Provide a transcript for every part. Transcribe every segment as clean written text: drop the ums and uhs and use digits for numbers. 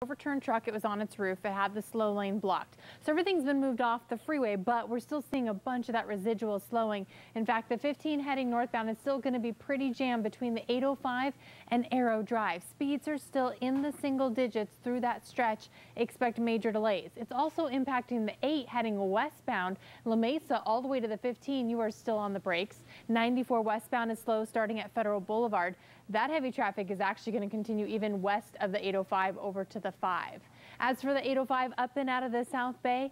Overturned truck. It was on its roof. It had the slow lane blocked. So everything's been moved off the freeway, but we're still seeing a bunch of that residual slowing. In fact, the 15 heading northbound is still going to be pretty jammed between the 805 and Arrow Drive. Speeds are still in the single digits through that stretch. Expect major delays. It's also impacting the 8 heading westbound. La Mesa all the way to the 15. You are still on the brakes. 94 westbound is slow starting at Federal Boulevard. That heavy traffic is actually going to continue even west of the 805 over to the 5. As for the 805 up and out of the South Bay,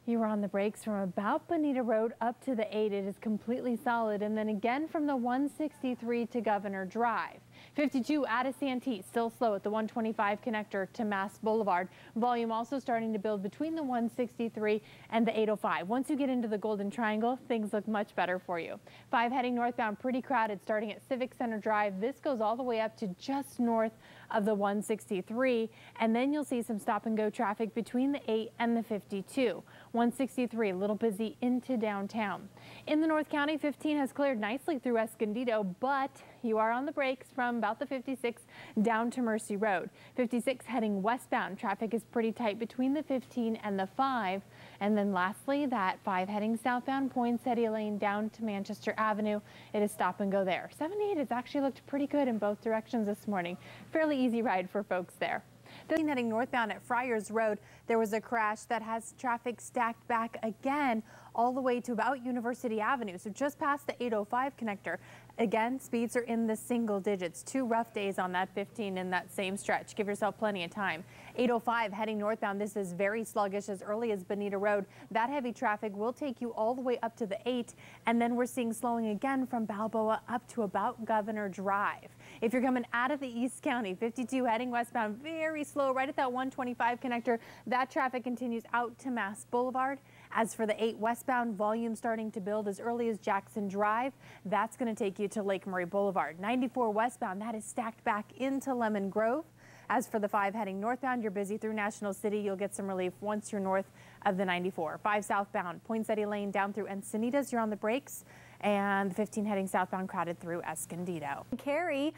you are on the brakes from about Bonita Road up to the 8. It is completely solid. And then again from the 163 to Governor Drive. 52 out of Santee, still slow at the 125 connector to Mass Boulevard. Volume also starting to build between the 163 and the 805. Once you get into the Golden Triangle, things look much better for you. 5 heading northbound, pretty crowded starting at Civic Center Drive. This goes all the way up to just north of the 163. And then you'll see some stop and go traffic between the 8 and the 52. 163 a little busy into downtown. In the North County, 15 has cleared nicely through Escondido, but you are on the brakes from about the 56 down to Mercy Road. 56 heading westbound. Traffic is pretty tight between the 15 and the 5. And then lastly, that 5 heading southbound Poinsettia Lane down to Manchester Avenue. It is stop and go there. 78 has actually looked pretty good in both directions this morning. Fairly easy ride for folks there. Then heading northbound at Friars Road, there was a crash that has traffic stacked back again all the way to about University Avenue. So just past the 805 connector. Again, speeds are in the single digits. 2 rough days on that 15 in that same stretch. Give yourself plenty of time. 805 heading northbound. This is very sluggish as early as Bonita Road. That heavy traffic will take you all the way up to the 8. And then we're seeing slowing again from Balboa up to about Governor Drive. If you're coming out of the East County, 52 heading westbound, very slow right at that 125 connector. That traffic continues out to Mass Boulevard. As for the 8 westbound, volume starting to build as early as Jackson Drive. That's going to take you to Lake Murray Boulevard. 94 westbound, that is stacked back into Lemon Grove. As for the 5 heading northbound, you're busy through National City. You'll get some relief once you're north of the 94. 5 southbound, Poinsettia Lane down through Encinitas. You're on the brakes. And 15 heading southbound crowded through Escondido. Kerri,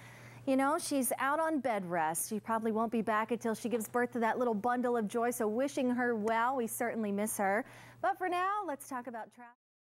you know, she's out on bed rest. She probably won't be back until she gives birth to that little bundle of joy. So wishing her well. We certainly miss her. But for now, let's talk about traffic.